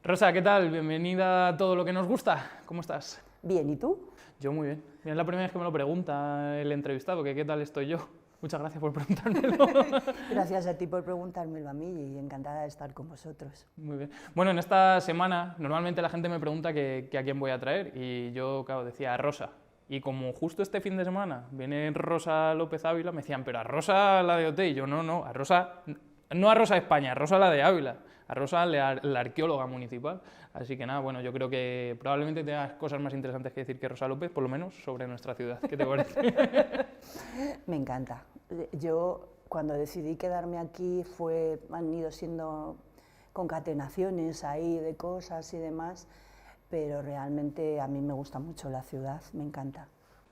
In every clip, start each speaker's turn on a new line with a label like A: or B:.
A: Rosa, ¿qué tal? Bienvenida a Todo lo que nos gusta. ¿Cómo estás?
B: Bien, ¿y tú?
A: Yo muy bien. Es la primera vez que me lo pregunta el entrevistado, que qué tal estoy yo. Muchas gracias por preguntármelo.
B: Gracias a ti por preguntármelo a mí y encantada de estar con vosotros.
A: Muy bien. Bueno, en esta semana normalmente la gente me pregunta que a quién voy a traer y yo, claro, decía a Rosa. Y como justo este fin de semana viene Rosa López Ávila, me decían, pero a Rosa la de OT, y yo no, a Rosa, no a Rosa España, a Rosa la de Ávila, a Rosa la arqueóloga municipal. Así que nada, bueno, yo creo que probablemente tengas cosas más interesantes que decir que Rosa López, por lo menos sobre nuestra ciudad. ¿Qué te parece?
B: Me encanta. Yo cuando decidí quedarme aquí han ido siendo concatenaciones ahí de cosas y demás, pero realmente a mí me gusta mucho la ciudad, me encanta.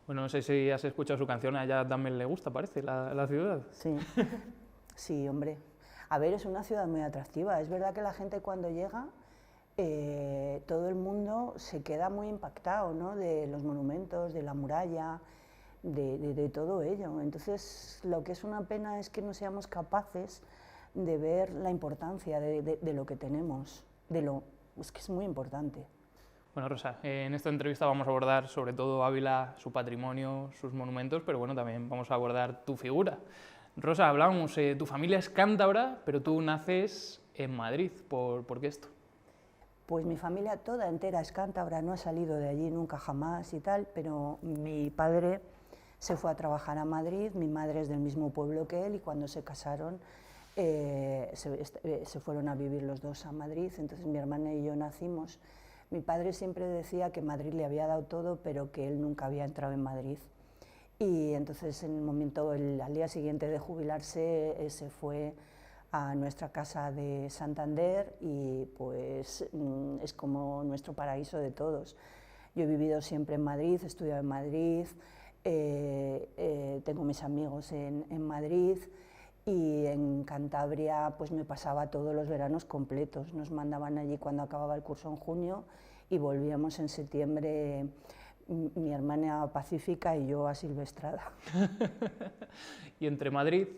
A: Bueno, no sé si has escuchado su canción, a ella también le gusta, parece, la ciudad.
B: Sí, sí, hombre. A ver, es una ciudad muy atractiva. Es verdad que la gente cuando llega, todo el mundo se queda muy impactado, ¿no? De los monumentos, de la muralla, de todo ello. Entonces, lo que es una pena es que no seamos capaces de ver la importancia de lo que tenemos, es que es muy importante.
A: Bueno, Rosa, en esta entrevista vamos a abordar sobre todo Ávila, su patrimonio, sus monumentos, pero bueno, también vamos a abordar tu figura. Rosa, hablábamos, tu familia es cántabra, pero tú naces en Madrid. ¿Por qué esto?
B: Pues mi familia toda entera es cántabra, no ha salido de allí nunca jamás y tal, pero mi padre se fue a trabajar a Madrid, mi madre es del mismo pueblo que él y cuando se casaron se fueron a vivir los dos a Madrid, entonces mi hermana y yo nacimos. Mi padre siempre decía que Madrid le había dado todo, pero que él nunca había entrado en Madrid. Y entonces en el momento, al día siguiente de jubilarse, se fue a nuestra casa de Santander y pues es como nuestro paraíso de todos. Yo he vivido siempre en Madrid, he estudiado en Madrid, tengo mis amigos en Madrid y en Cantabria pues me pasaba todos los veranos completos. Nos mandaban allí cuando acababa el curso en junio y volvíamos en septiembre, mi hermana Pacífica y yo a Silvestrada.
A: Y entre Madrid,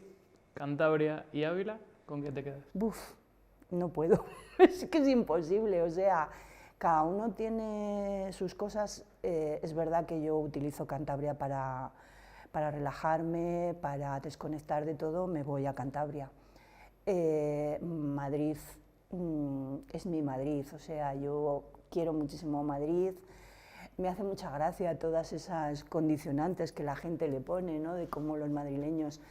A: Cantabria y Ávila, ¿con qué te quedas?
B: Buf, no puedo, es que es imposible, o sea, cada uno tiene sus cosas. Es verdad que yo utilizo Cantabria para relajarme, para desconectar de todo, me voy a Cantabria. Madrid es mi Madrid, o sea, yo quiero muchísimo Madrid. Me hace mucha gracia todas esas condicionantes que la gente le pone, ¿no? De cómo los madrileños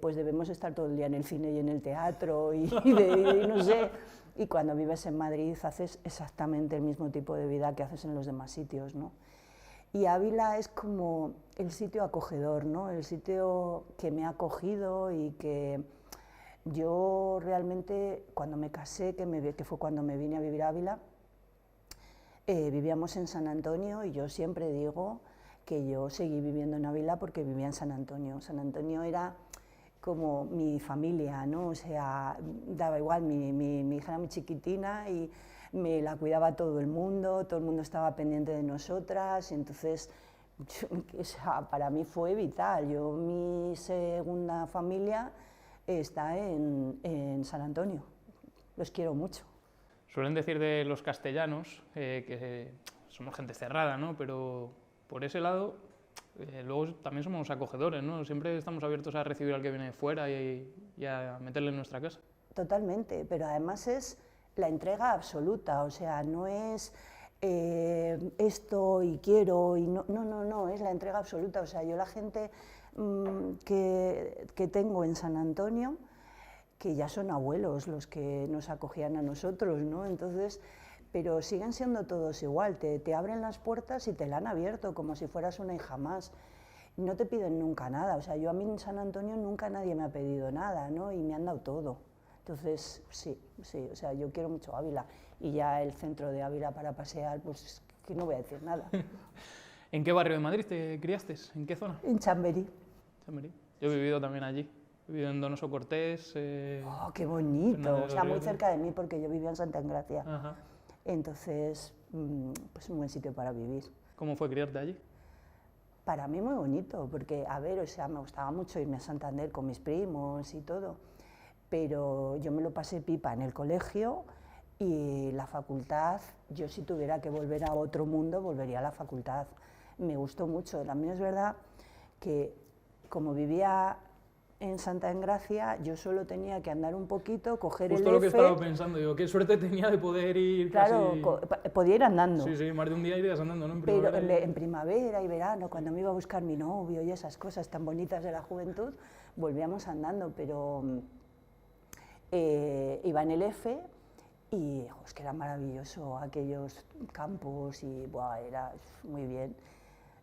B: pues debemos estar todo el día en el cine y en el teatro y no sé. Y cuando vives en Madrid haces exactamente el mismo tipo de vida que haces en los demás sitios, ¿no? Y Ávila es como el sitio acogedor, ¿no? El sitio que me ha acogido y que yo realmente cuando me casé, que fue cuando me vine a vivir a Ávila, vivíamos en San Antonio y yo siempre digo que yo seguí viviendo en Ávila porque vivía en San Antonio. San Antonio era como mi familia, ¿no? O sea, daba igual, mi hija era muy chiquitina y me la cuidaba todo el mundo estaba pendiente de nosotras, entonces o sea, para mí fue vital. Mi segunda familia está en San Antonio, los quiero mucho.
A: Suelen decir de los castellanos que somos gente cerrada, ¿no? Pero por ese lado, luego también somos acogedores, ¿no? Siempre estamos abiertos a recibir al que viene de fuera y a meterle en nuestra casa.
B: Totalmente, pero además es la entrega absoluta, o sea, no es esto y quiero, y no, es la entrega absoluta. O sea, yo la gente que tengo en San Antonio, que ya son abuelos los que nos acogían a nosotros, ¿no? Entonces, pero siguen siendo todos igual, te abren las puertas y te la han abierto como si fueras una hija más. No te piden nunca nada, o sea, yo a mí en San Antonio nunca nadie me ha pedido nada, ¿no? Y me han dado todo. Entonces, sí, o sea, yo quiero mucho Ávila y ya el centro de Ávila para pasear, pues que no voy a decir nada.
A: ¿En qué barrio de Madrid te criaste? ¿En qué zona?
B: En Chamberí.
A: Chamberí. Yo he vivido también allí. He vivido en Donoso Cortés.
B: ¡Oh, qué bonito! O sea, muy cerca de mí porque yo vivía en Santa Engracia.
A: Ajá.
B: Entonces, pues un buen sitio para vivir.
A: ¿Cómo fue criarte allí?
B: Para mí muy bonito, porque, a ver, o sea, me gustaba mucho irme a Santander con mis primos y todo, pero yo me lo pasé pipa en el colegio Y la facultad, yo si tuviera que volver a otro mundo, volvería a la facultad. Me gustó mucho. También es verdad que como vivía en Santa Engracia, yo solo tenía que andar un poquito, coger
A: Justo
B: el
A: lo que
B: F.
A: estaba pensando, digo, qué suerte tenía de poder ir
B: Claro,
A: casi...
B: podía ir andando.
A: Sí, sí, más de un día irías andando, ¿no? En
B: Pero
A: primavera
B: en primavera y verano, cuando me iba a buscar mi novio y esas cosas tan bonitas de la juventud, volvíamos andando, pero iba en el F y es que era maravilloso aquellos campos y buah, era muy bien.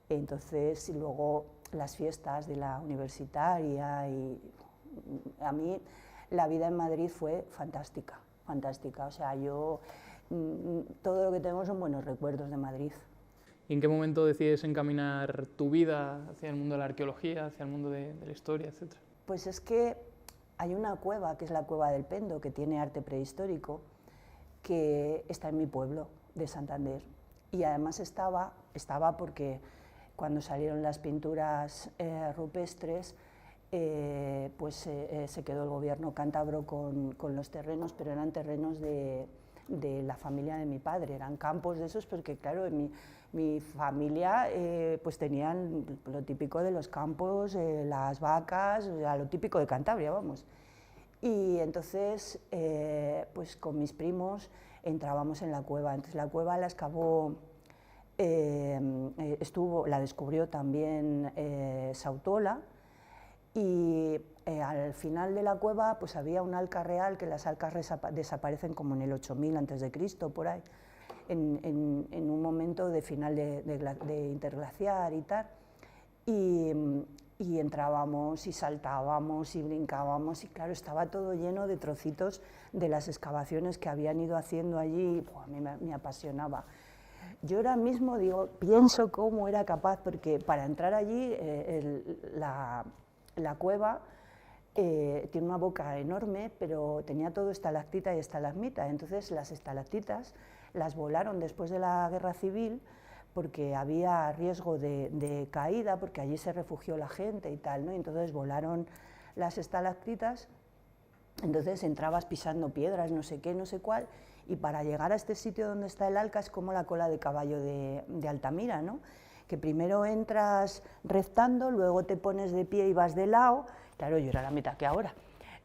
B: Entonces, y luego las fiestas de la universitaria y a mí la vida en Madrid fue fantástica, fantástica. O sea, yo todo lo que tengo son buenos recuerdos de Madrid.
A: ¿Y en qué momento decides encaminar tu vida hacia el mundo de la arqueología, hacia el mundo de la historia, etcétera?
B: Pues es que hay una cueva, que es la Cueva del Pendo, que tiene arte prehistórico, que está en mi pueblo de Santander. Y además estaba porque cuando salieron las pinturas rupestres, se quedó el gobierno cántabro con los terrenos, pero eran terrenos de la familia de mi padre, eran campos de esos, porque claro, mi familia pues tenían lo típico de los campos, las vacas, o sea, lo típico de Cantabria, vamos. Y entonces, pues con mis primos entrábamos en la cueva. Entonces la cueva la excavó, la descubrió también Sautola, y al final de la cueva pues había un alca real, que las alcas desaparecen como en el 8000 a.C., por ahí, en un momento de final de interglaciar y tal. Y entrábamos y saltábamos y brincábamos y claro, estaba todo lleno de trocitos de las excavaciones que habían ido haciendo allí, y a mí me apasionaba. Yo ahora mismo pienso cómo era capaz, porque para entrar allí la cueva tiene una boca enorme, pero tenía todo estalactita y estalagmita, entonces las estalactitas las volaron después de la Guerra Civil, porque había riesgo de caída, porque allí se refugió la gente y tal, ¿no? Entonces volaron las estalactitas, entonces entrabas pisando piedras, no sé qué, no sé cuál, y para llegar a este sitio donde está el Alca es como la cola de caballo de Altamira, ¿no? Que primero entras rezando, luego te pones de pie y vas de lado, claro, yo era la mitad que ahora,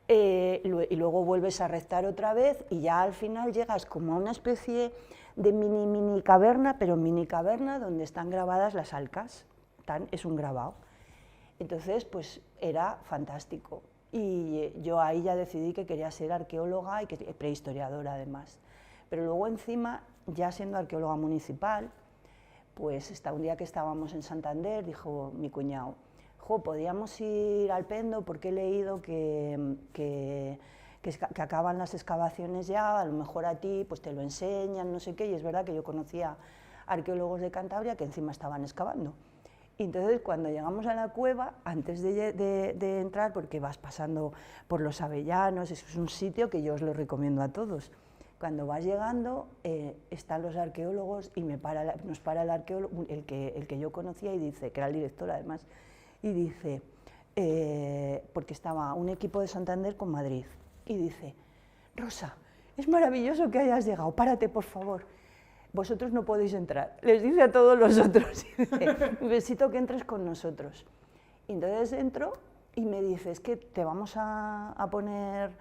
B: y luego vuelves a rezar otra vez y ya al final llegas como a una especie de mini caverna, pero mini caverna donde están grabadas las alcas, es un grabado. Entonces, pues era fantástico. Y yo ahí ya decidí que quería ser arqueóloga y prehistoriadora además. Pero luego encima, ya siendo arqueóloga municipal, pues un día que estábamos en Santander, dijo mi cuñado, podíamos ir al Pendo porque he leído que acaban las excavaciones ya, a lo mejor a ti pues te lo enseñan, no sé qué, y es verdad que yo conocía arqueólogos de Cantabria que encima estaban excavando. Y entonces cuando llegamos a la cueva, antes de entrar, porque vas pasando por los Avellanos, eso es un sitio que yo os lo recomiendo a todos, cuando vas llegando están los arqueólogos y nos para el arqueólogo, el que yo conocía, y dice, que era el director además, y dice, porque estaba un equipo de Santander con Madrid, y dice, Rosa, es maravilloso que hayas llegado, párate por favor, vosotros no podéis entrar, les dice a todos los otros, y dice, necesito que entres con nosotros. Y entonces entro y me dice, es que te vamos a poner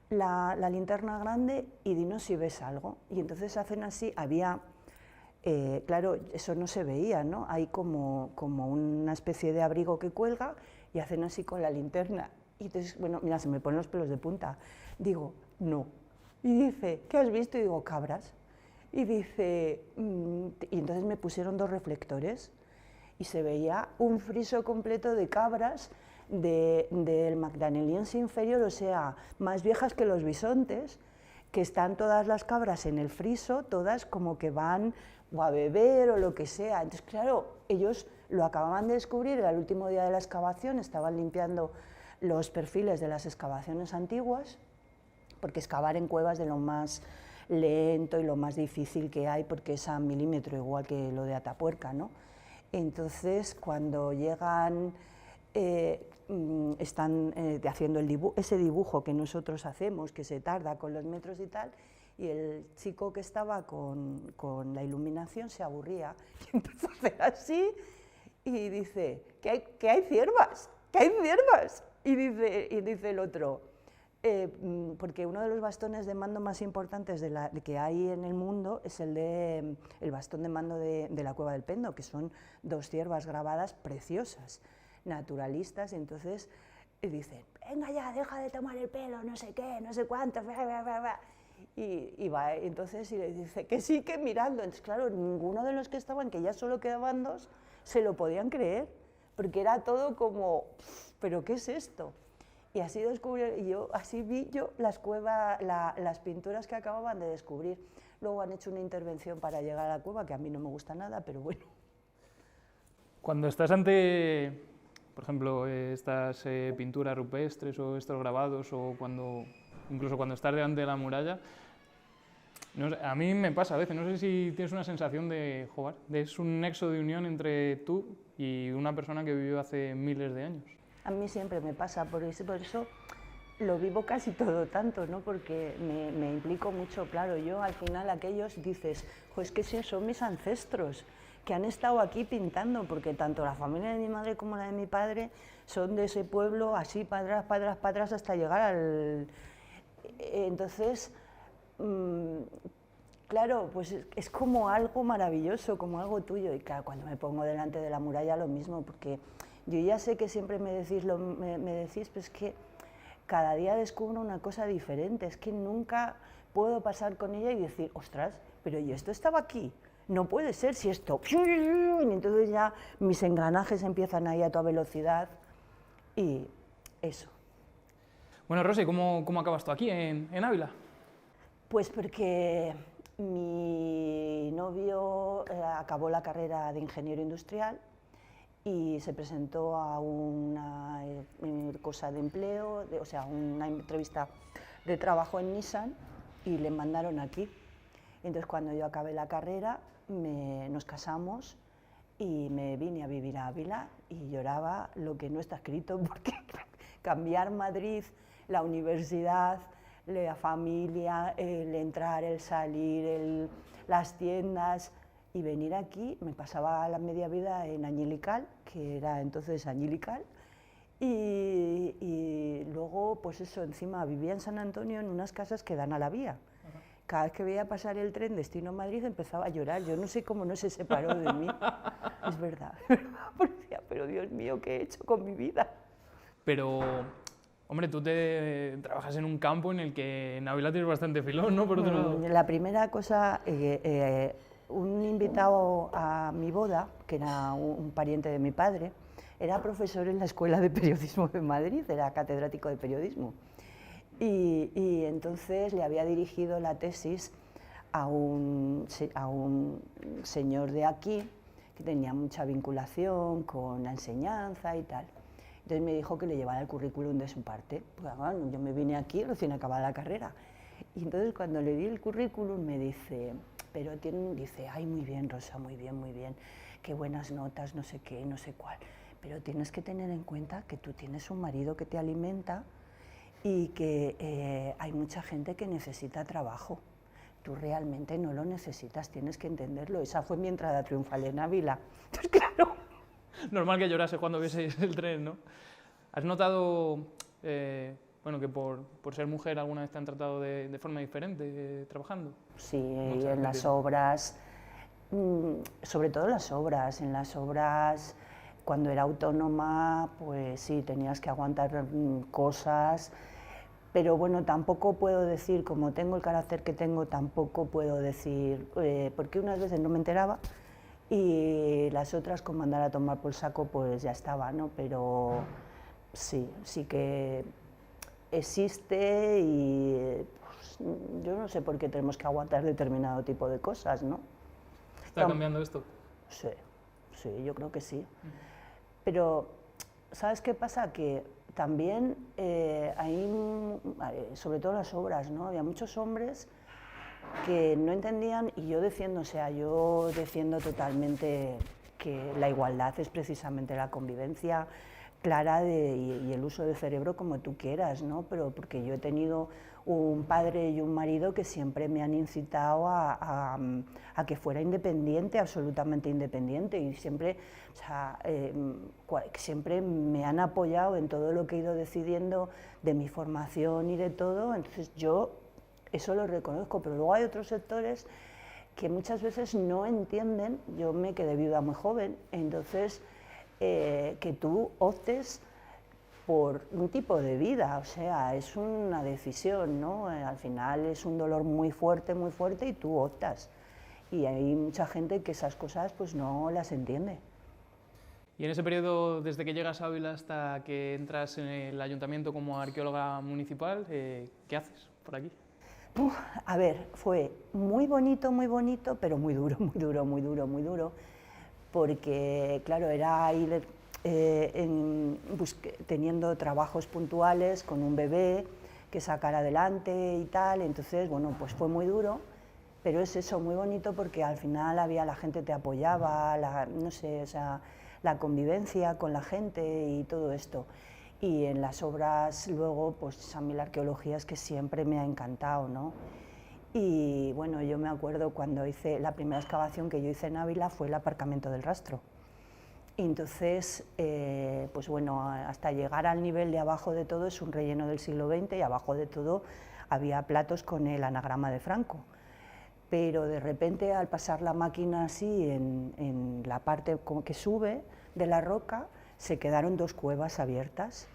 B: la linterna grande y dinos si ves algo. Y entonces hacen así, había, claro, eso no se veía, ¿no? Hay como una especie de abrigo que cuelga y hacen así con la linterna. Y entonces, bueno, mira, se me ponen los pelos de punta. Digo, no. Y dice, ¿qué has visto? Y digo, cabras. Y dice, y entonces me pusieron 2 reflectores y se veía un friso completo de cabras del Magdaleniense inferior, o sea, más viejas que los bisontes, que están todas las cabras en el friso, todas como que van o a beber o lo que sea. Entonces, claro, ellos lo acababan de descubrir, era el último día de la excavación, estaban limpiando los perfiles de las excavaciones antiguas, porque excavar en cuevas de lo más lento y lo más difícil que hay, porque es a milímetro, igual que lo de Atapuerca, ¿no? Entonces, cuando llegan, están haciendo ese dibujo que nosotros hacemos, que se tarda con los metros y tal, y el chico que estaba con la iluminación se aburría y empezó a hacer así y dice, que hay ciervas, que hay ciervas. Y dice el otro, porque uno de los bastones de mando más importantes que hay en el mundo es el bastón de mando de la Cueva del Pendo, que son 2 ciervas grabadas preciosas, naturalistas, y entonces dicen, venga ya, deja de tomar el pelo, no sé qué, no sé cuánto, y va, entonces y le dice que sí, que mirando. Entonces, claro, ninguno de los que estaban, que ya solo quedaban 2, se lo podían creer, porque era todo como, ¿pero qué es esto? Y así así vi yo las cuevas, las pinturas que acababan de descubrir. Luego han hecho una intervención para llegar a la cueva, que a mí no me gusta nada, pero bueno.
A: Cuando estás ante, por ejemplo, estas pinturas rupestres o estos grabados, o incluso cuando estás delante de la muralla, no sé, a mí me pasa a veces, no sé si tienes una sensación de, joder, es un nexo de unión entre tú y una persona que vivió hace miles de años.
B: A mí siempre me pasa, por eso lo vivo casi todo tanto, ¿no? Porque me implico mucho, claro, yo al final aquellos dices, pues que sí, son mis ancestros, que han estado aquí pintando, porque tanto la familia de mi madre como la de mi padre son de ese pueblo, así para atrás, hasta llegar al... Entonces, claro, pues es como algo maravilloso, como algo tuyo, y claro, cuando me pongo delante de la muralla lo mismo, porque yo ya sé que siempre me decís, pues que cada día descubro una cosa diferente, es que nunca puedo pasar con ella y decir, ostras, pero yo esto estaba aquí, no puede ser si esto... Y entonces ya mis engranajes empiezan ahí a toda velocidad y eso.
A: Bueno, Rosy, ¿cómo acabas tú aquí en Ávila?
B: Pues porque mi novio acabó la carrera de ingeniero industrial y se presentó a una cosa de empleo, o sea, una entrevista de trabajo en Nissan y le mandaron aquí. Entonces, cuando yo acabé la carrera, nos casamos y me vine a vivir a Ávila y lloraba lo que no está escrito, porque cambiar Madrid, la universidad, la familia, el entrar, el salir, las tiendas, y venir aquí, me pasaba la media vida en Añilical, que era entonces Añilical, y luego, pues eso, encima vivía en San Antonio en unas casas que dan a la vía. Cada vez que veía pasar el tren destino Madrid empezaba a llorar, yo no sé cómo no se separó de mí, es verdad, porque decía, pero Dios mío, ¿qué he hecho con mi vida?
A: Pero, hombre, tú trabajas en un campo en el que en Ávila tienes bastante filón, ¿no? Por otro lado.
B: La primera cosa, un invitado a mi boda, que era un pariente de mi padre, era profesor en la Escuela de Periodismo de Madrid, era catedrático de periodismo. Y entonces le había dirigido la tesis a un señor de aquí, que tenía mucha vinculación con la enseñanza y tal. Entonces me dijo que le llevara el currículum de su parte. Pues, bueno, yo me vine aquí recién acabada la carrera. Y entonces cuando le di el currículum me dice, dice, ay, muy bien, Rosa, muy bien, qué buenas notas, no sé qué, no sé cuál. Pero tienes que tener en cuenta que tú tienes un marido que te alimenta y que hay mucha gente que necesita trabajo. Tú realmente no lo necesitas, tienes que entenderlo. Esa fue mi entrada triunfal en Ávila. Entonces, claro.
A: Normal que llorase cuando viese el tren, ¿no? ¿Has notado, bueno, que por ser mujer alguna vez te han tratado de forma diferente trabajando?
B: Sí, en las obras, sobre todo en las obras, cuando era autónoma, pues sí, tenías que aguantar cosas, pero bueno, tampoco puedo decir, como tengo el carácter que tengo, tampoco puedo decir, porque unas veces no me enteraba y las otras, con mandar a tomar por saco, pues ya estaba, ¿no? Pero sí que existe y pues, yo no sé por qué tenemos que aguantar determinado tipo de cosas, ¿no?
A: ¿Está cambiando esto?
B: Sí, yo creo que sí. Pero, ¿sabes qué pasa? Que también hay, sobre todo en las obras, ¿no? Había muchos hombres que no entendían, y yo defiendo, totalmente que la igualdad es precisamente la convivencia, clara y el uso del cerebro como tú quieras, ¿no? Pero porque yo he tenido un padre y un marido que siempre me han incitado a que fuera independiente, absolutamente independiente, y siempre, o sea, siempre me han apoyado en todo lo que he ido decidiendo de mi formación y de todo. Entonces yo eso lo reconozco, pero luego hay otros sectores que muchas veces no entienden. Yo me quedé viuda muy joven, entonces que tú optes por un tipo de vida, o sea, es una decisión, ¿no? Al final es un dolor muy fuerte y tú optas. Y hay mucha gente que esas cosas pues no las entiende.
A: Y en ese periodo, desde que llegas a Ávila hasta que entras en el ayuntamiento como arqueóloga municipal, ¿qué haces por aquí?
B: A ver, fue muy bonito, pero muy duro, muy duro, porque claro, era ir teniendo trabajos puntuales con un bebé que sacar adelante y tal, entonces bueno, pues fue muy duro, pero es eso, muy bonito porque al final la gente te apoyaba, no sé, o sea, la convivencia con la gente y todo esto. Y en las obras luego, pues a mí la arqueología es que siempre me ha encantado, ¿no? Y bueno, yo me acuerdo cuando hice la primera excavación que yo hice en Ávila fue el aparcamiento del Rastro. Y entonces, pues bueno, hasta llegar al nivel de abajo de todo es un relleno del siglo XX y abajo de todo había platos con el anagrama de Franco. Pero de repente al pasar la máquina así en la parte como que sube de la roca, se quedaron 2 cuevas abiertas.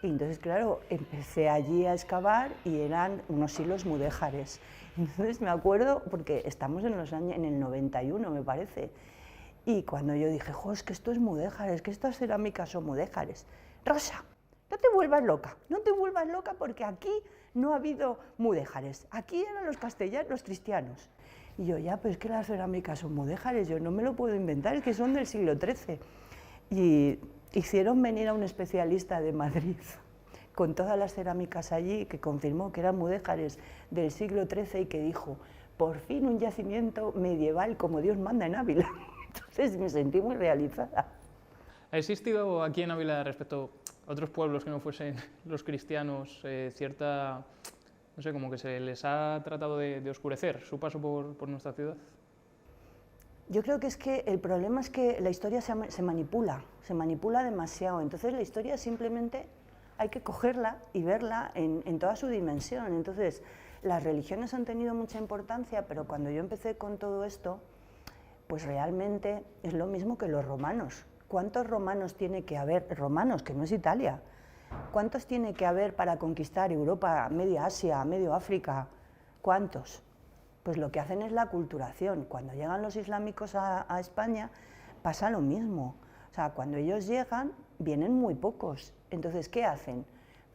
B: Y entonces, claro, empecé allí a excavar y eran unos hilos mudéjares. Entonces me acuerdo, porque estamos en el 91, me parece, y cuando yo dije, jo, es que esto es mudéjares, que estas cerámicas son mudéjares. Rosa, no te vuelvas loca porque aquí no ha habido mudéjares, aquí eran los castellanos, los cristianos. Y yo, ya, pero es que las cerámicas son mudéjares, yo no me lo puedo inventar, es que son del siglo XIII. Y hicieron venir a un especialista de Madrid con todas las cerámicas allí, que confirmó que eran mudéjares del siglo XIII y que dijo, por fin un yacimiento medieval como Dios manda en Ávila. Entonces me sentí muy realizada.
A: ¿Ha existido aquí en Ávila, respecto a otros pueblos que no fuesen los cristianos, cierta, no sé, como que se les ha tratado de oscurecer su paso por nuestra ciudad?
B: Yo creo que es que el problema es que la historia se manipula demasiado, entonces la historia simplemente hay que cogerla y verla en toda su dimensión. Entonces, las religiones han tenido mucha importancia, pero cuando yo empecé con todo esto, pues realmente es lo mismo que los romanos. ¿Cuántos romanos tiene que haber? Romanos, que no es Italia. ¿Cuántos tiene que haber para conquistar Europa, media Asia, medio África? ¿Cuántos? Pues lo que hacen es la aculturación. Cuando llegan los islámicos a España pasa lo mismo. O sea, cuando ellos llegan vienen muy pocos. Entonces, ¿qué hacen?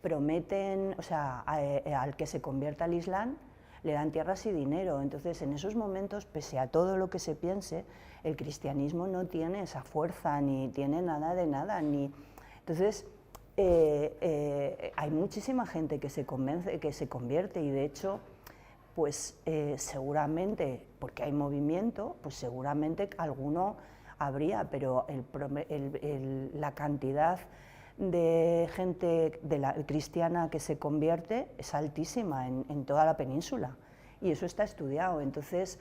B: Prometen, o sea, al que se convierta al Islam le dan tierras y dinero. Entonces, en esos momentos, pese a todo lo que se piense, el cristianismo no tiene esa fuerza, ni tiene nada de nada. Entonces, hay muchísima gente que se convierte y de hecho, pues seguramente, porque hay movimiento, pues seguramente alguno habría, pero la cantidad de gente cristiana que se convierte es altísima en toda la península y eso está estudiado. Entonces,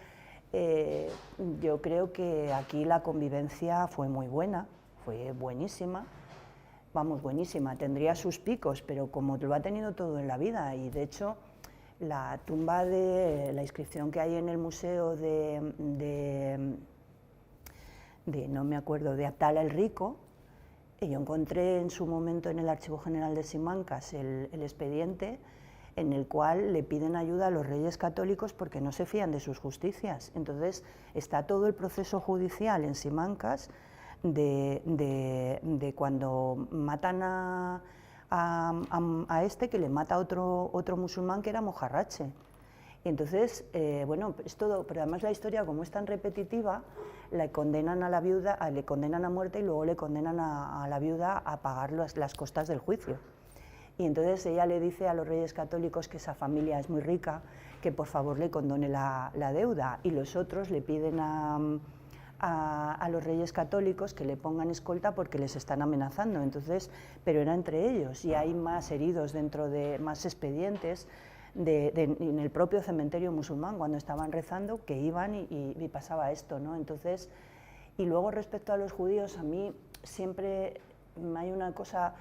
B: yo creo que aquí la convivencia fue muy buena, fue buenísima, vamos, buenísima, tendría sus picos, pero como lo ha tenido todo en la vida. Y de hecho, la tumba de la inscripción que hay en el museo no me acuerdo, de Abdala el Rico, y yo encontré en su momento en el Archivo General de Simancas el expediente en el cual le piden ayuda a los reyes católicos porque no se fían de sus justicias. Entonces está todo el proceso judicial en Simancas de cuando matan a este, que le mata a otro musulmán que era Mojarrache. Y entonces, bueno, es todo, pero además la historia, como es tan repetitiva, le condenan a la viuda, le condenan a muerte y luego le condenan a la viuda a pagar las costas del juicio. Y entonces ella le dice a los reyes católicos que esa familia es muy rica, que por favor le condone la deuda, y los otros le piden a a los reyes católicos que le pongan escolta porque les están amenazando. Entonces, pero era entre ellos, y hay más heridos dentro de más expedientes en el propio cementerio musulmán cuando estaban rezando, que iban y pasaba esto, ¿no? Entonces, y luego respecto a los judíos, a mí siempre hay una cosa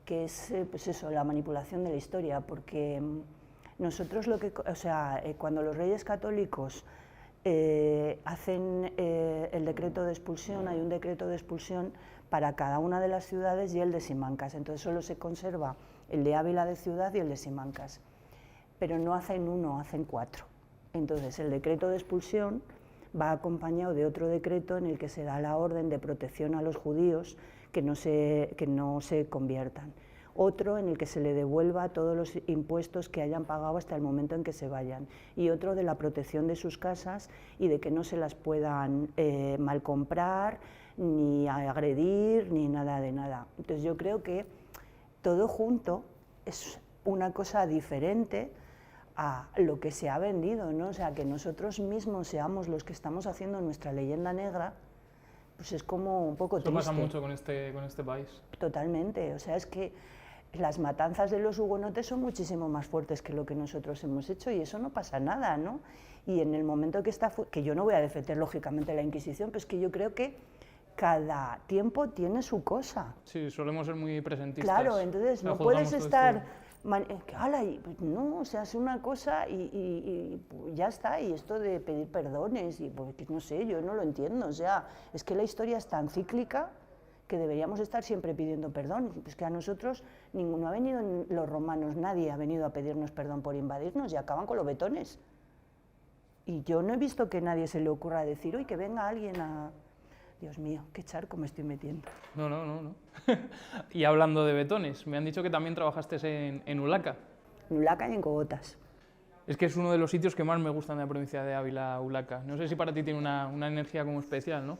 B: que es pues eso, la manipulación de la historia, porque nosotros cuando los reyes católicos hacen el decreto de expulsión, hay un decreto de expulsión para cada una de las ciudades y el de Simancas, entonces solo se conserva el de Ávila de ciudad y el de Simancas, pero no hacen uno, hacen 4. Entonces el decreto de expulsión va acompañado de otro decreto en el que se da la orden de protección a los judíos que no se conviertan. Otro en el que se le devuelva todos los impuestos que hayan pagado hasta el momento en que se vayan. Y otro de la protección de sus casas y de que no se las puedan malcomprar, ni agredir, ni nada de nada. Entonces yo creo que todo junto es una cosa diferente a lo que se ha vendido, ¿no? O sea, que nosotros mismos seamos los que estamos haciendo nuestra leyenda negra, pues es como un poco triste.
A: Eso pasa mucho con este país.
B: Totalmente, o sea, es que las matanzas de los hugonotes son muchísimo más fuertes que lo que nosotros hemos hecho y eso no pasa nada, ¿no? Y en el momento que yo no voy a defender lógicamente la Inquisición, pero es que yo creo que cada tiempo tiene su cosa.
A: Sí, solemos ser muy presentistas.
B: Claro, entonces no puedes estar... Pues no, o sea, es una cosa y ya está, y esto de pedir perdones, y pues no sé, yo no lo entiendo, o sea, es que la historia es tan cíclica que deberíamos estar siempre pidiendo perdón, pues que a nosotros ninguno ha venido, los romanos, nadie ha venido a pedirnos perdón por invadirnos y acaban con los betones. Y yo no he visto que a nadie se le ocurra decir, uy, que venga alguien a... Dios mío, qué charco me estoy metiendo.
A: No. Y hablando de betones, me han dicho que también trabajaste en Ulaca.
B: En Ulaca y en Cogotas.
A: Es que es uno de los sitios que más me gustan de la provincia de Ávila, Ulaca. No sé si para ti tiene una energía como especial, ¿no?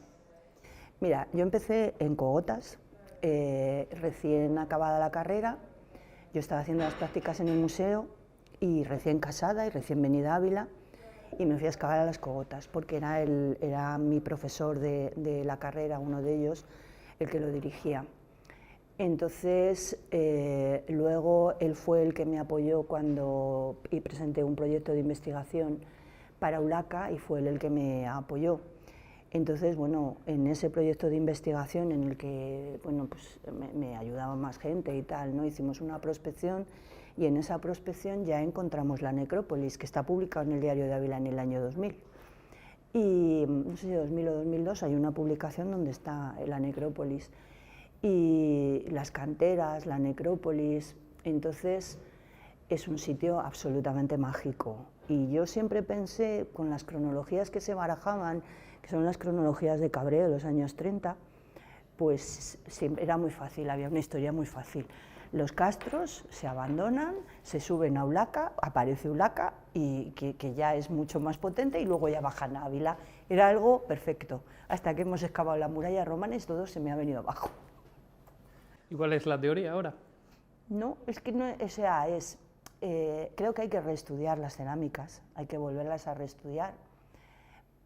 B: Mira, yo empecé en Cogotas, recién acabada la carrera. Yo estaba haciendo las prácticas en el museo y recién casada y recién venida a Ávila, y me fui a excavar a las Cogotas, porque era mi profesor de la carrera, uno de ellos, el que lo dirigía. Entonces, luego él fue el que me apoyó cuando presenté un proyecto de investigación para Ulaca y fue él el que me apoyó. Entonces, bueno, en ese proyecto de investigación en el que, bueno, pues me ayudaba más gente y tal, ¿no? Hicimos una prospección y en esa prospección ya encontramos la necrópolis, que está publicada en el Diario de Ávila en el año 2000. Y no sé si 2000 o 2002 hay una publicación donde está la necrópolis y las canteras, la necrópolis. Entonces es un sitio absolutamente mágico. Y yo siempre pensé, con las cronologías que se barajaban, que son las cronologías de Cabré de los años 30, pues siempre era muy fácil, había una historia muy fácil. Los castros se abandonan, se suben a Ulaca, aparece Ulaca, y que ya es mucho más potente, y luego ya bajan a Ávila. Era algo perfecto, hasta que hemos excavado la muralla romana y todo se me ha venido abajo.
A: ¿Y cuál es la teoría ahora?
B: No, es que no, o sea, creo que hay que reestudiar las cerámicas, hay que volverlas a reestudiar,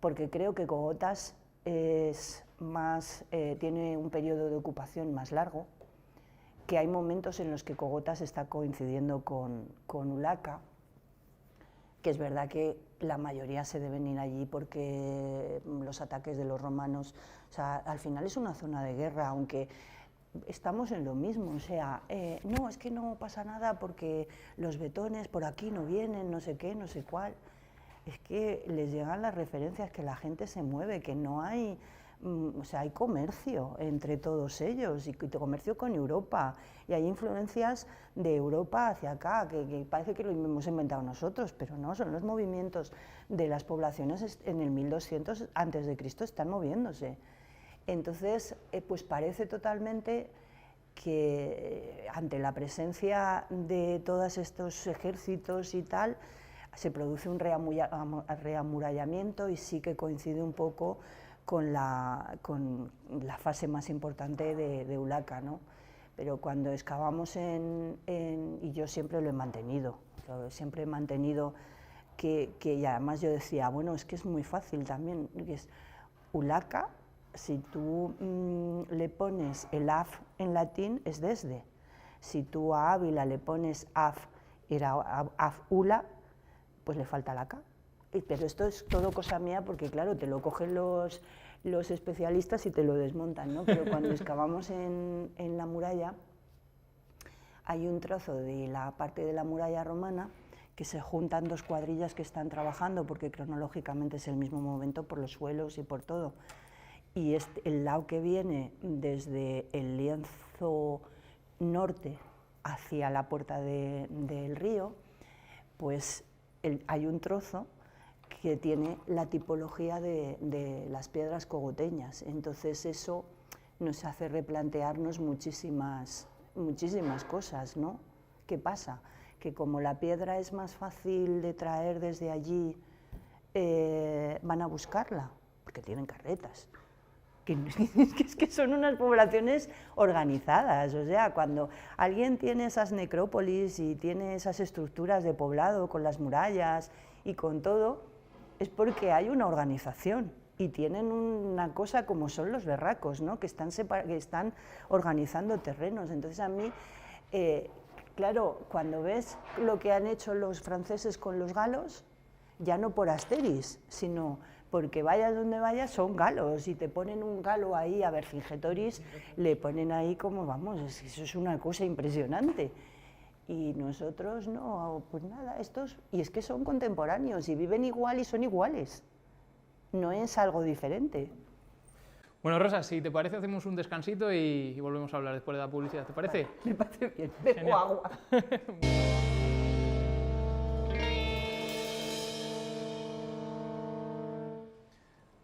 B: porque creo que Cogotas tiene un periodo de ocupación más largo, que hay momentos en los que Cogotas está coincidiendo con Ulaca, que es verdad que la mayoría se deben ir allí porque los ataques de los romanos, o sea, al final es una zona de guerra, aunque estamos en lo mismo, o sea, no, es que no pasa nada porque los betones por aquí no vienen, no sé qué, no sé cuál. Es que les llegan las referencias, que la gente se mueve, que no hay... O sea, hay comercio entre todos ellos y comercio con Europa y hay influencias de Europa hacia acá, que parece que lo hemos inventado nosotros, pero no, son los movimientos de las poblaciones en el 1200 a.C. están moviéndose. Entonces, pues parece totalmente que ante la presencia de todos estos ejércitos y tal, se produce un reamurallamiento y sí que coincide un poco con la fase más importante de Ulaca, ¿no? Pero cuando excavamos y yo siempre lo he mantenido, siempre he mantenido y además yo decía, bueno, es que es muy fácil también, Ulaca, si tú le pones el af en latín, es desde. Si tú a Ávila le pones af, era af ula, pues le falta la K. Pero esto es todo cosa mía porque, claro, te lo cogen los especialistas y te lo desmontan, ¿no? Pero cuando excavamos en la muralla, hay un trozo de la parte de la muralla romana que se juntan dos cuadrillas que están trabajando, porque cronológicamente es el mismo momento por los suelos y por todo. Y el lado que viene desde el lienzo norte hacia la puerta del río, pues hay un trozo que tiene la tipología de las piedras cogoteñas. Entonces eso nos hace replantearnos muchísimas cosas, ¿no? ¿Qué pasa? Que como la piedra es más fácil de traer desde allí, van a buscarla, porque tienen carretas. Es que son unas poblaciones organizadas, o sea, cuando alguien tiene esas necrópolis y tiene esas estructuras de poblado con las murallas y con todo, es porque hay una organización y tienen una cosa como son los berracos, ¿no? que están organizando terrenos. Entonces a mí, claro, cuando ves lo que han hecho los franceses con los galos, ya no por Asteris, sino porque vayas donde vayas son galos, y te ponen un galo ahí a Vercingetoris, le ponen ahí como, vamos, eso es una cosa impresionante. Y nosotros no, pues nada, y es que son contemporáneos y viven igual y son iguales, no es algo diferente.
A: Bueno, Rosa, si te parece hacemos un descansito y volvemos a hablar después de la publicidad, ¿te parece?
B: Vale, me parece bien, bebo agua.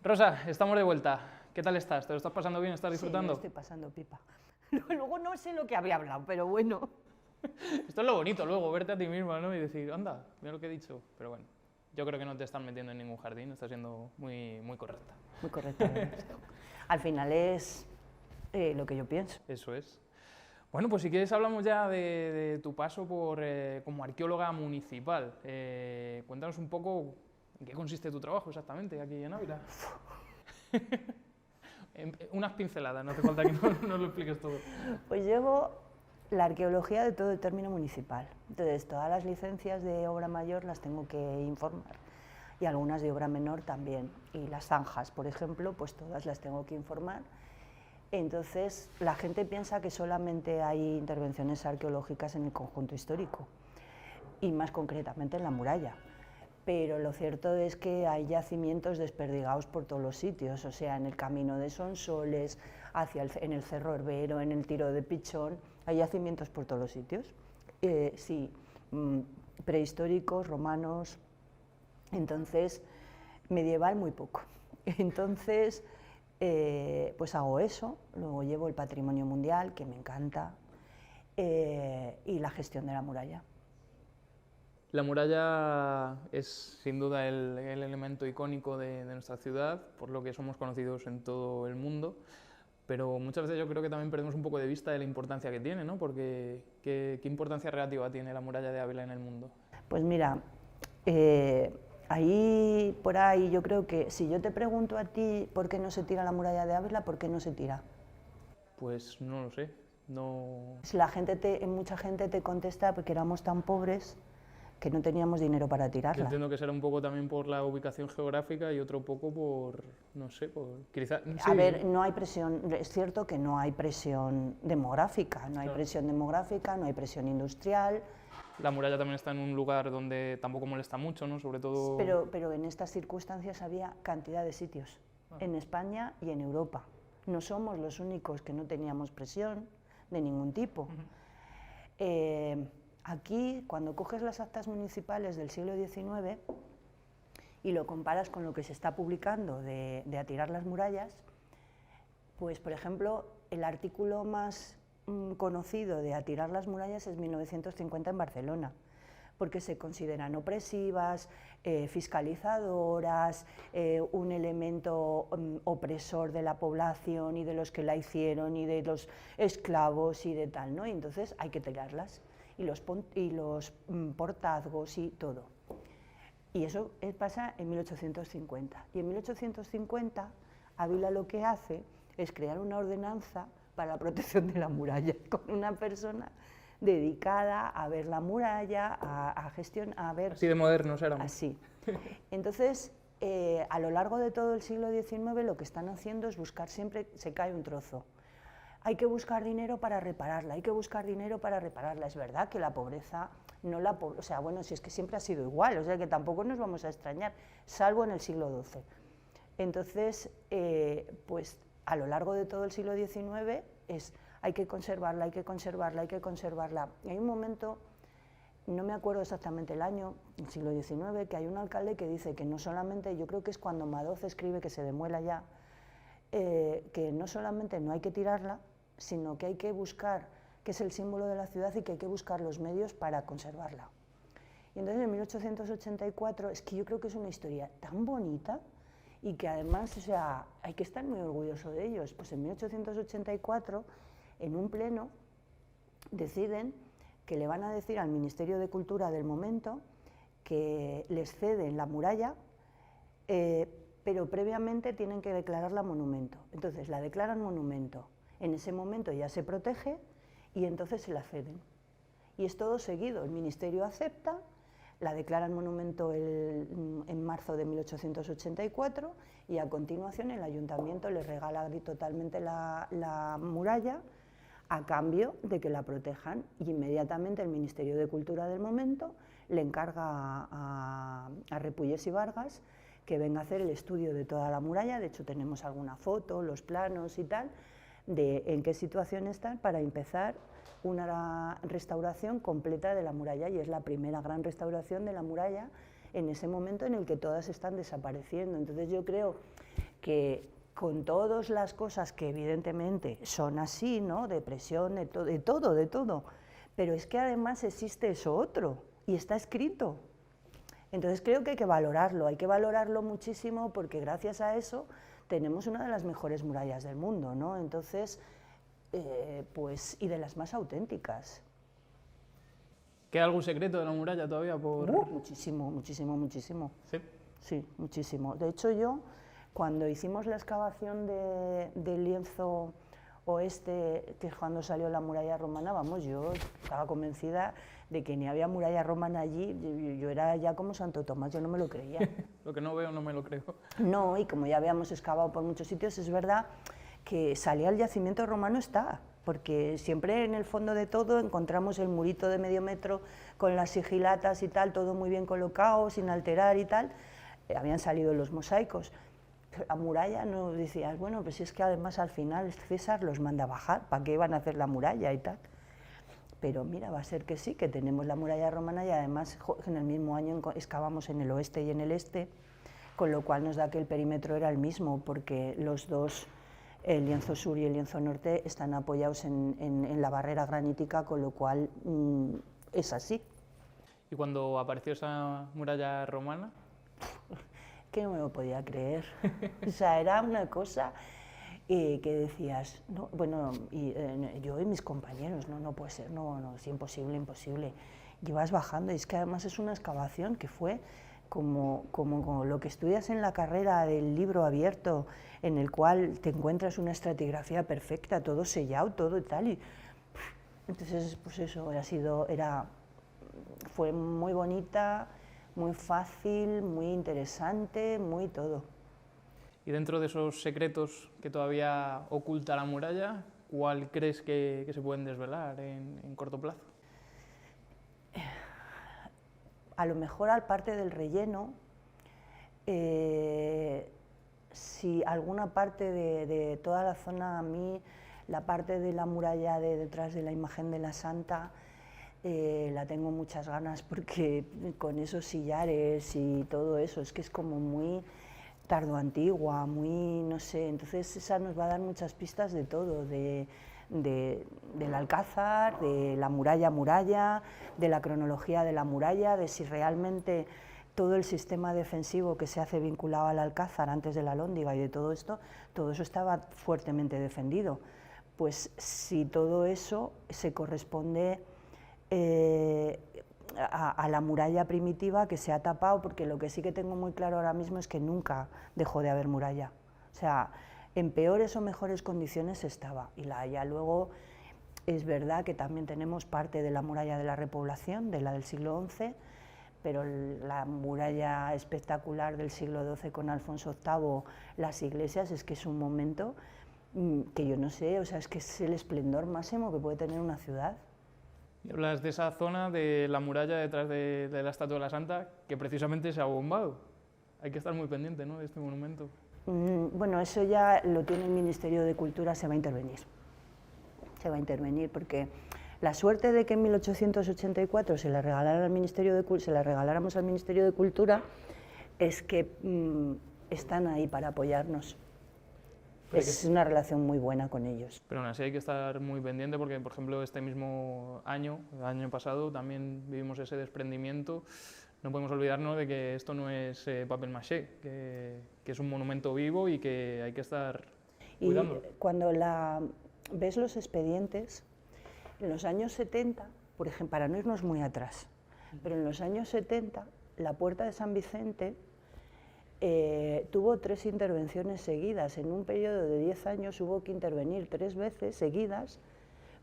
A: Rosa, estamos de vuelta. ¿Qué tal estás? ¿Te lo estás pasando bien? ¿Estás disfrutando?
B: Sí, me estoy pasando pipa. Luego no sé lo que había hablado, pero bueno.
A: Esto es lo bonito luego, verte a ti misma, ¿no? Y decir, anda, mira lo que he dicho. Pero bueno, yo creo que no te están metiendo en ningún jardín, estás siendo muy correcta.
B: Muy correcta. Al final es lo que yo pienso.
A: Eso es. Bueno, pues si quieres hablamos ya de tu paso como arqueóloga municipal. Cuéntanos un poco en qué consiste tu trabajo exactamente aquí en Ávila. Unas pinceladas, no hace falta que nos lo expliques todo.
B: Pues llevo la arqueología de todo el término municipal. Entonces, todas las licencias de obra mayor las tengo que informar y algunas de obra menor también. Y las zanjas, por ejemplo, pues todas las tengo que informar. Entonces, la gente piensa que solamente hay intervenciones arqueológicas en el conjunto histórico y más concretamente en la muralla. Pero lo cierto es que hay yacimientos desperdigados por todos los sitios, o sea, en el camino de Sonsoles, en el Cerro Herbero, en el Tiro de Pichón, hay yacimientos por todos los sitios. Sí, prehistóricos, romanos, entonces medieval muy poco. Entonces, pues hago eso, luego llevo el patrimonio mundial, que me encanta, y la gestión de la muralla.
A: La muralla es sin duda el elemento icónico de nuestra ciudad, por lo que somos conocidos en todo el mundo, pero muchas veces yo creo que también perdemos un poco de vista de la importancia que tiene, ¿no? Porque ¿qué importancia relativa tiene la muralla de Ávila en el mundo?
B: Pues mira, por ahí yo creo que si yo te pregunto a ti por qué no se tira la muralla de Ávila, ¿por qué no se tira?
A: Pues no lo sé, no...
B: Mucha gente te contesta porque éramos tan pobres que no teníamos dinero para tirarla.
A: Yo entiendo que será un poco también por la ubicación geográfica y otro poco por, no sé, quizá... Sí.
B: A ver, no hay presión, es cierto que no hay presión demográfica, no hay presión demográfica, no hay presión industrial.
A: La muralla también está en un lugar donde tampoco molesta mucho, ¿no? Sobre todo...
B: Pero en estas circunstancias había cantidad de sitios, en España y en Europa. No somos los únicos que no teníamos presión de ningún tipo. Aquí, cuando coges las actas municipales del siglo XIX y lo comparas con lo que se está publicando de atirar las murallas, pues, por ejemplo, el artículo más conocido de atirar las murallas es 1950 en Barcelona, porque se consideran opresivas, fiscalizadoras, un elemento opresor de la población y de los que la hicieron y de los esclavos y de tal, ¿no? Y entonces hay que tirarlas. Y los portazgos y todo. Y eso pasa en 1850. Y en 1850 Ávila lo que hace es crear una ordenanza para la protección de la muralla, con una persona dedicada a ver la muralla, a gestionar, a ver...
A: Así de modernos éramos.
B: Así. Entonces, a lo largo de todo el siglo XIX lo que están haciendo es buscar siempre, se cae un trozo. Hay que buscar dinero para repararla, hay que buscar dinero para repararla. Es verdad que la pobreza, no la o sea, bueno, si es que siempre ha sido igual, o sea que tampoco nos vamos a extrañar, salvo en el siglo XII. Entonces, pues a lo largo de todo el siglo XIX hay que conservarla, hay que conservarla, hay que conservarla. Y hay un momento, no me acuerdo exactamente el año, el siglo XIX, que hay un alcalde que dice que no solamente, yo creo que es cuando Madoz escribe que se demuela ya, que no solamente no hay que tirarla, sino que hay que buscar, que es el símbolo de la ciudad, y que hay que buscar los medios para conservarla. Y entonces en 1884, es que yo creo que es una historia tan bonita y que además, o sea, hay que estar muy orgulloso de ellos. Pues en 1884, en un pleno, deciden que le van a decir al Ministerio de Cultura del momento que les ceden la muralla, pero previamente tienen que declararla monumento. Entonces la declaran monumento. En ese momento ya se protege y entonces se la ceden. Y es todo seguido, el Ministerio acepta, la declaran monumento en marzo de 1884 y a continuación el Ayuntamiento le regala totalmente la muralla a cambio de que la protejan, y inmediatamente el Ministerio de Cultura del momento le encarga a Repulles y Vargas que venga a hacer el estudio de toda la muralla. De hecho tenemos alguna foto, los planos y tal, de en qué situación están, para empezar una restauración completa de la muralla, y es la primera gran restauración de la muralla en ese momento en el que todas están desapareciendo. Entonces yo creo que con todas las cosas que evidentemente son así, ¿no?, de presión, de todo, pero es que además existe eso otro y está escrito. Entonces creo que hay que valorarlo muchísimo, porque gracias a eso tenemos una de las mejores murallas del mundo, ¿no? Entonces, pues, y de las más auténticas.
A: ¿Queda algún secreto de la muralla todavía por...?
B: Muchísimo, muchísimo, muchísimo.
A: ¿Sí?
B: Sí, muchísimo. De hecho, yo, cuando hicimos la excavación del lienzo oeste, que es cuando salió la muralla romana, vamos, yo estaba convencida de que ni había muralla romana allí. Yo era ya como Santo Tomás, yo no me lo creía.
A: Lo que no veo no me lo creo.
B: No, y como ya habíamos excavado por muchos sitios, es verdad que salía el yacimiento romano, está, porque siempre en el fondo de todo encontramos el murito de medio metro con las sigilatas y tal, todo muy bien colocado, sin alterar y tal. Habían salido los mosaicos. Pero la muralla, no decías, bueno, pues es que además al final César los manda a bajar, ¿para qué iban a hacer la muralla y tal? Pero mira, va a ser que sí, que tenemos la muralla romana, y además en el mismo año excavamos en el oeste y en el este, con lo cual nos da que el perímetro era el mismo, porque los dos, el lienzo sur y el lienzo norte, están apoyados en la barrera granítica, con lo cual es así.
A: ¿Y cuando apareció esa muralla romana?
B: Que no me lo podía creer. O sea, era una cosa que decías, no, bueno, yo y mis compañeros, no puede ser, no, es imposible, imposible. Y vas bajando, y es que además es una excavación que fue como lo que estudias en la carrera del libro abierto, en el cual te encuentras una estratigrafía perfecta, todo sellado, todo y tal. Y entonces, pues eso, fue muy bonita, muy fácil, muy interesante, muy todo.
A: Y dentro de esos secretos que todavía oculta la muralla, ¿cuál crees que se pueden desvelar en corto plazo?
B: A lo mejor, al parte del relleno, si alguna parte de toda la zona, a mí, la parte de la muralla detrás de la imagen de la Santa, la tengo muchas ganas, porque con esos sillares y todo eso, es que es como muy tardoantigua, muy, no sé, entonces esa nos va a dar muchas pistas de todo, del Alcázar, de la muralla, de la cronología de la muralla, de si realmente todo el sistema defensivo que se hace vinculado al Alcázar antes de la Alhóndiga y de todo esto, todo eso estaba fuertemente defendido. Pues si todo eso se corresponde a la muralla primitiva, que se ha tapado, porque lo que sí que tengo muy claro ahora mismo es que nunca dejó de haber muralla. O sea, en peores o mejores condiciones estaba. Y La Haya luego, es verdad que también tenemos parte de la muralla de la repoblación, de la del siglo XI, pero la muralla espectacular del siglo XII con Alfonso VIII, las iglesias, es que es un momento que yo no sé, o sea, es que es el esplendor máximo que puede tener una ciudad.
A: Y hablas de esa zona de la muralla detrás de la Estatua de la Santa, que precisamente se ha bombado. Hay que estar muy pendiente, ¿no?, de este monumento.
B: Bueno, eso ya lo tiene el Ministerio de Cultura, se va a intervenir. Se va a intervenir porque la suerte de que en 1884 se la regaláramos al Ministerio de Cultura es que están ahí para apoyarnos. Es una relación muy buena con ellos.
A: Pero aún así hay que estar muy pendiente porque, por ejemplo, este mismo año, el año pasado, también vivimos ese desprendimiento. No podemos olvidarnos de que esto no es papel maché, que es un monumento vivo y que hay que estar cuidándolo.
B: Y cuando ves los expedientes, en los años 70, por ejemplo, para no irnos muy atrás, pero en los años 70, la Puerta de San Vicente tuvo 3 intervenciones seguidas. En un periodo de 10 años hubo que intervenir 3 veces seguidas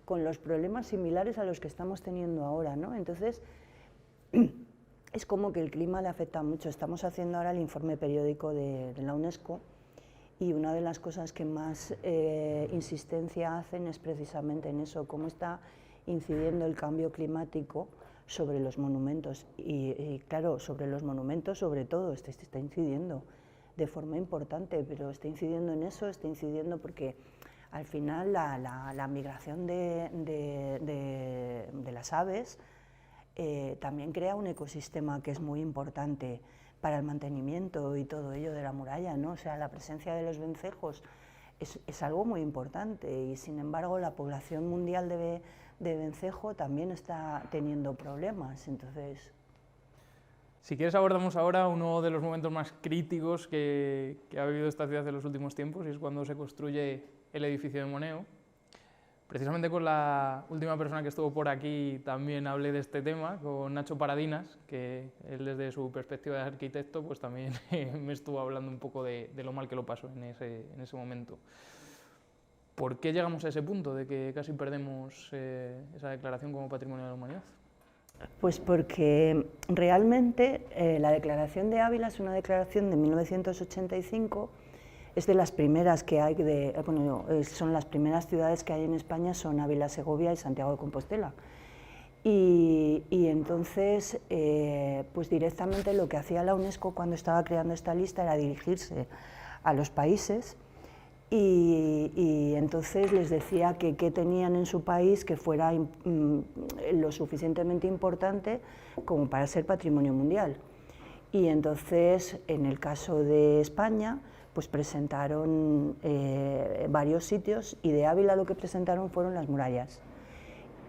B: con los problemas similares a los que estamos teniendo ahora, ¿no? Entonces, es como que el clima le afecta mucho. Estamos haciendo ahora el informe periódico de la UNESCO y una de las cosas que más insistencia hacen es precisamente en eso, cómo está incidiendo el cambio climático sobre los monumentos y claro, sobre los monumentos sobre todo, está incidiendo de forma importante, pero está incidiendo en eso, está incidiendo porque al final la migración de las aves también crea un ecosistema que es muy importante para el mantenimiento y todo ello de la muralla, ¿no? O sea, la presencia de los vencejos es algo muy importante y sin embargo la población mundial de vencejo también está teniendo problemas, entonces...
A: Si quieres abordamos ahora uno de los momentos más críticos que ha vivido esta ciudad en los últimos tiempos y es cuando se construye el edificio de Moneo. Precisamente con la última persona que estuvo por aquí también hablé de este tema, con Nacho Paradinas, que él desde su perspectiva de arquitecto pues también me estuvo hablando un poco de lo mal que lo pasó en ese momento. ¿Por qué llegamos a ese punto de que casi perdemos esa declaración como Patrimonio de la Humanidad?
B: Pues porque realmente la declaración de Ávila es una declaración de 1985, es de las primeras que hay, son las primeras ciudades que hay en España, son Ávila, Segovia y Santiago de Compostela. Y entonces, pues directamente lo que hacía la UNESCO cuando estaba creando esta lista era dirigirse a los países y entonces les decía que qué tenían en su país que fuera lo suficientemente importante como para ser patrimonio mundial. Y entonces, en el caso de España, pues presentaron varios sitios y de Ávila lo que presentaron fueron las murallas.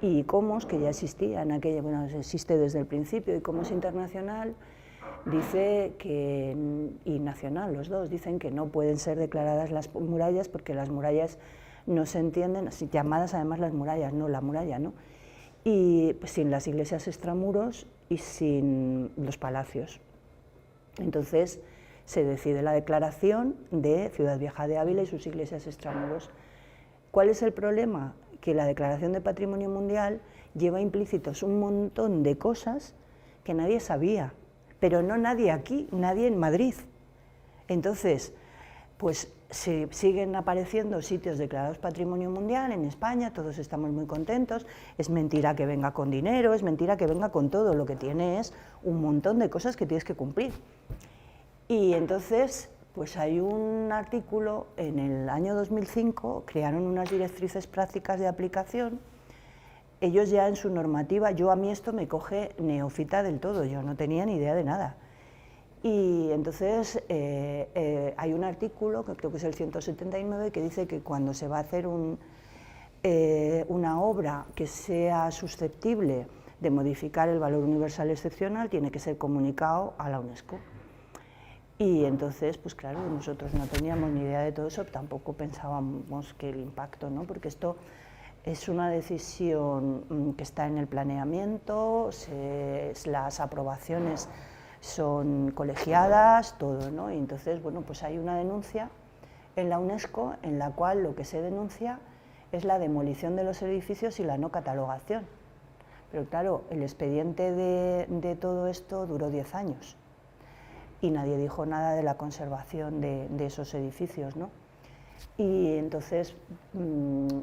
B: Y Comos, que ya existía en aquella, bueno, existe desde el principio, y Comos Internacional dice que, y Nacional, los dos, dicen que no pueden ser declaradas las murallas porque las murallas no se entienden, llamadas además las murallas, no la muralla, ¿no? Y pues, sin las iglesias extramuros y sin los palacios. Entonces se decide la declaración de Ciudad Vieja de Ávila y sus iglesias extramuros. ¿Cuál es el problema? Que la declaración de Patrimonio Mundial lleva implícitos un montón de cosas que nadie sabía, pero no nadie aquí, nadie en Madrid. Entonces, pues siguen apareciendo sitios declarados Patrimonio Mundial en España, todos estamos muy contentos, es mentira que venga con dinero, es mentira que venga con todo, lo que tiene es un montón de cosas que tienes que cumplir. Y entonces, pues hay un artículo, en el año 2005, crearon unas directrices prácticas de aplicación, ellos ya en su normativa, a mí esto me coge neófita del todo, yo no tenía ni idea de nada. Y entonces hay un artículo, que creo que es el 179, que dice que cuando se va a hacer una obra que sea susceptible de modificar el valor universal excepcional, tiene que ser comunicado a la UNESCO. Y entonces, pues claro, nosotros no teníamos ni idea de todo eso, tampoco pensábamos que el impacto, ¿no? Porque esto es una decisión que está en el planeamiento, las aprobaciones son colegiadas, todo, ¿no? Y entonces, bueno, pues hay una denuncia en la UNESCO, en la cual lo que se denuncia es la demolición de los edificios y la no catalogación. Pero claro, el expediente de todo esto duró 10 años y nadie dijo nada de la conservación de esos edificios, ¿no? Y entonces,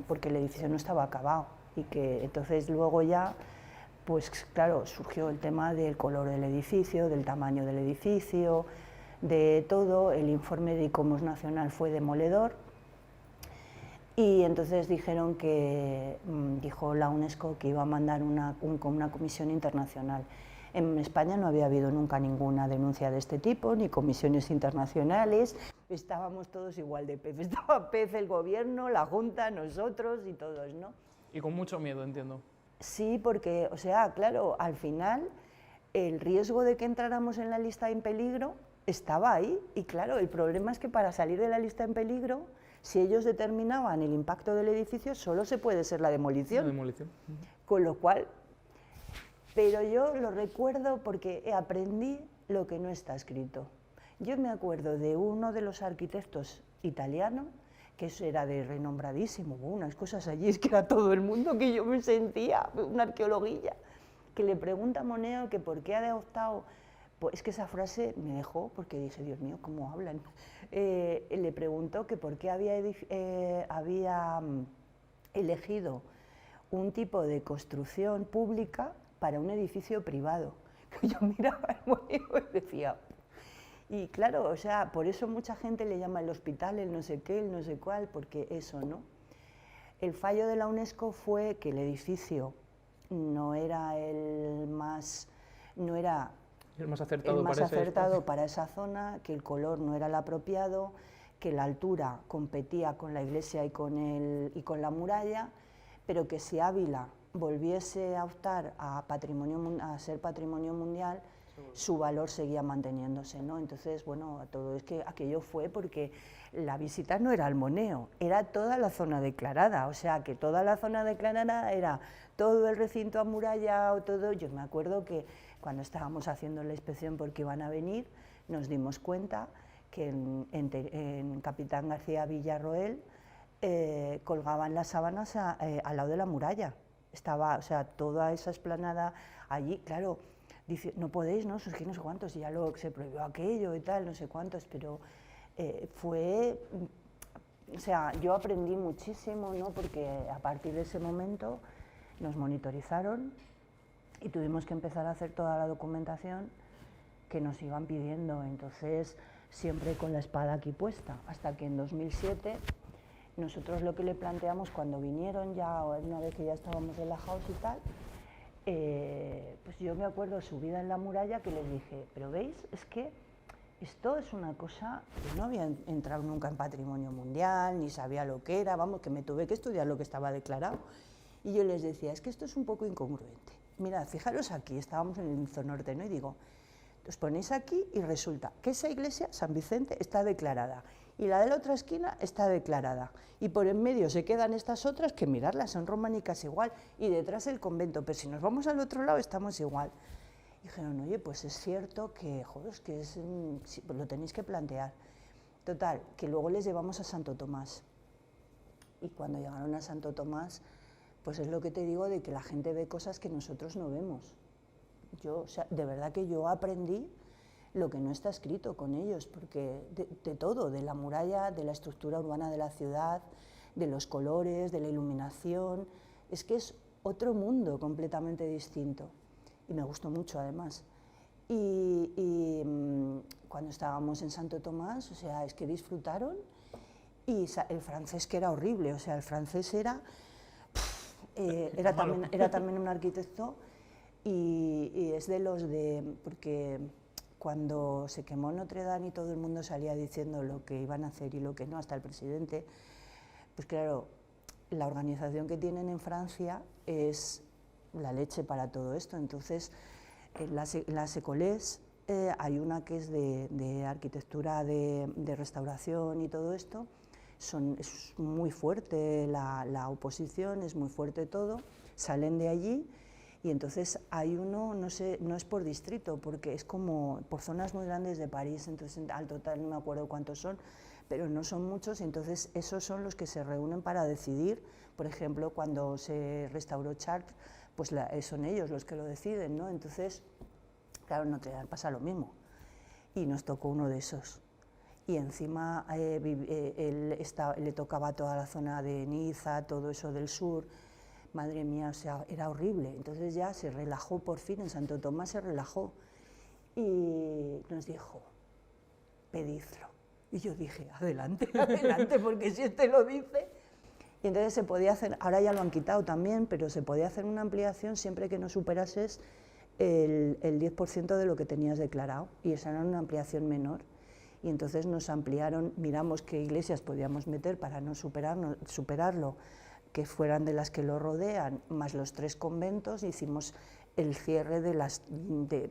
B: porque el edificio no estaba acabado, y que entonces luego ya, pues claro, surgió el tema del color del edificio, del tamaño del edificio, de todo. El informe de ICOMOS Nacional fue demoledor, y entonces dijeron que, dijo la UNESCO que iba a mandar una comisión internacional. En España no había habido nunca ninguna denuncia de este tipo, ni comisiones internacionales. Estábamos todos igual de pez. Estaba pez el gobierno, la Junta, nosotros y todos, ¿no?
A: Y con mucho miedo, entiendo.
B: Sí, porque, o sea, claro, al final el riesgo de que entráramos en la lista en peligro estaba ahí. Y claro, el problema es que para salir de la lista en peligro, si ellos determinaban el impacto del edificio, solo se puede ser la demolición.
A: La demolición.
B: Con lo cual, pero yo lo recuerdo porque aprendí lo que no está escrito. Yo me acuerdo de uno de los arquitectos italianos, que eso era de renombradísimo, unas cosas allí, es que era todo el mundo que yo me sentía, una arqueologuilla, que le pregunta a Moneo que por qué ha adoptado, pues es que esa frase me dejó, porque dije, Dios mío, ¿cómo hablan? Le preguntó que por qué había elegido un tipo de construcción pública para un edificio privado. Que yo miraba al Moneo y decía, y claro, o sea, por eso mucha gente le llama el hospital, el no sé qué, el no sé cuál, porque eso, ¿no? El fallo de la UNESCO fue que el edificio no era el más acertado para esa zona, que el color no era el apropiado, que la altura competía con la iglesia y con la muralla, pero que si Ávila volviese a optar a ser patrimonio mundial, su valor seguía manteniéndose, ¿no? Entonces, bueno, todo es que aquello fue porque la visita no era al Moneo, era toda la zona declarada, o sea, que toda la zona declarada era todo el recinto amurallado, todo. Yo me acuerdo que cuando estábamos haciendo la inspección porque iban a venir, nos dimos cuenta que en Capitán García Villarroel colgaban las sábanas al lado de la muralla. Estaba, o sea, toda esa explanada allí, claro. Dice, no podéis, ¿no? Surgir no sé cuántos, y ya luego se prohibió aquello y tal, no sé cuántos, pero fue, o sea, yo aprendí muchísimo, ¿no? Porque a partir de ese momento nos monitorizaron y tuvimos que empezar a hacer toda la documentación que nos iban pidiendo, entonces siempre con la espada aquí puesta, hasta que en 2007 nosotros lo que le planteamos cuando vinieron ya, una vez que ya estábamos relajados y tal, pues yo me acuerdo subida en la muralla que les dije, pero veis, es que esto es una cosa, yo no había entrado nunca en patrimonio mundial, ni sabía lo que era, vamos, que me tuve que estudiar lo que estaba declarado. Y yo les decía, es que esto es un poco incongruente. Mirad, fijaros aquí, estábamos en el Inzo Norte, ¿no? Y digo, os ponéis aquí y resulta que esa iglesia, San Vicente, está declarada. Y la de la otra esquina está declarada. Y por en medio se quedan estas otras que mirarlas, son románicas igual. Y detrás el convento, pero si nos vamos al otro lado estamos igual. Y dijeron, oye, pues es cierto que, joder, es que sí, pues lo tenéis que plantear. Total, que luego les llevamos a Santo Tomás. Y cuando llegaron a Santo Tomás, pues es lo que te digo de que la gente ve cosas que nosotros no vemos. Yo, o sea, de verdad que yo aprendí lo que no está escrito con ellos, porque de todo, de la muralla, de la estructura urbana de la ciudad, de los colores, de la iluminación, es que es otro mundo completamente distinto. Y me gustó mucho además. Y cuando estábamos en Santo Tomás, o sea, es que disfrutaron, y el francés que era horrible, o sea, el francés era también un arquitecto, y es de los de, porque cuando se quemó Notre Dame y todo el mundo salía diciendo lo que iban a hacer y lo que no, hasta el presidente, pues claro, la organización que tienen en Francia es la leche para todo esto. Entonces, en las écoles hay una que es de arquitectura de restauración y todo esto, es muy fuerte la oposición, es muy fuerte todo, salen de allí. Y entonces hay uno, no sé, no es por distrito, porque es como por zonas muy grandes de París, entonces al total no me acuerdo cuántos son, pero no son muchos, y entonces esos son los que se reúnen para decidir. Por ejemplo, cuando se restauró Chartres, pues son ellos los que lo deciden, ¿no? Entonces, claro, en Notre Dame pasa lo mismo, y nos tocó uno de esos. Y encima le tocaba toda la zona de Niza, todo eso del sur. Madre mía, o sea, era horrible. Entonces ya se relajó por fin, en Santo Tomás se relajó y nos dijo, pedidlo. Y yo dije, adelante, adelante, porque si este lo dice. Y entonces se podía hacer, ahora ya lo han quitado también, pero se podía hacer una ampliación siempre que no superases el 10% de lo que tenías declarado, y esa era una ampliación menor. Y entonces nos ampliaron, miramos qué iglesias podíamos meter para no superarlo, que fueran de las que lo rodean, más los 3 conventos. Hicimos el cierre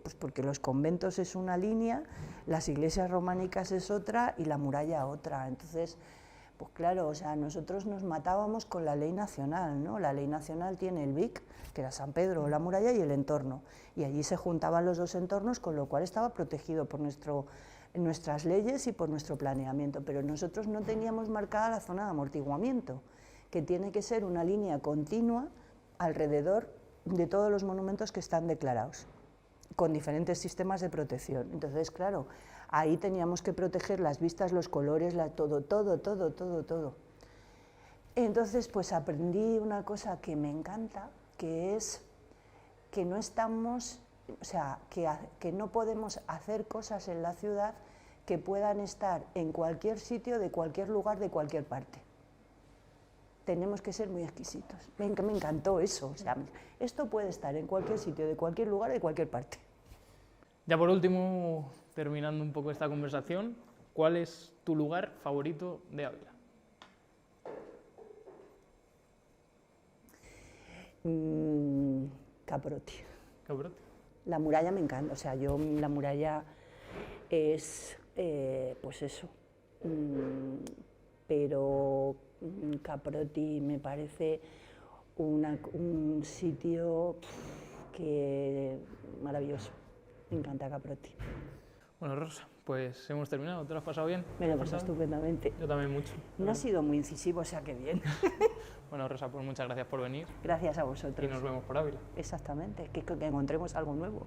B: pues porque los conventos es una línea, las iglesias románicas es otra y la muralla otra. Entonces, pues claro, o sea, nosotros nos matábamos con la ley nacional, ¿no? La ley nacional tiene el Vic, que era San Pedro, la muralla y el entorno, y allí se juntaban los 2 entornos, con lo cual estaba protegido por nuestras leyes y por nuestro planeamiento, pero nosotros no teníamos marcada la zona de amortiguamiento, que tiene que ser una línea continua alrededor de todos los monumentos que están declarados, con diferentes sistemas de protección. Entonces, claro, ahí teníamos que proteger las vistas, los colores, todo. Entonces, pues aprendí una cosa que me encanta, que es que no estamos, o sea, que no podemos hacer cosas en la ciudad que puedan estar en cualquier sitio, de cualquier lugar, de cualquier parte. Tenemos que ser muy exquisitos. Me encantó eso. O sea, esto puede estar en cualquier sitio, de cualquier lugar, de cualquier parte.
A: Ya por último, terminando un poco esta conversación, ¿cuál es tu lugar favorito de Ávila?
B: Caprotti.
A: ¿Caprotti?
B: La muralla me encanta, o sea, la muralla es, pues eso, pero Caprotti me parece un sitio maravilloso, me encanta Caprotti.
A: Bueno, Rosa, pues hemos terminado, ¿te lo has pasado bien?
B: Me lo he pasado estupendamente.
A: Yo también mucho.
B: No ha sido muy incisivo, o sea que bien.
A: Bueno, Rosa, pues muchas gracias por venir.
B: Gracias a vosotros.
A: Y nos vemos por Ávila.
B: Exactamente, que encontremos algo nuevo.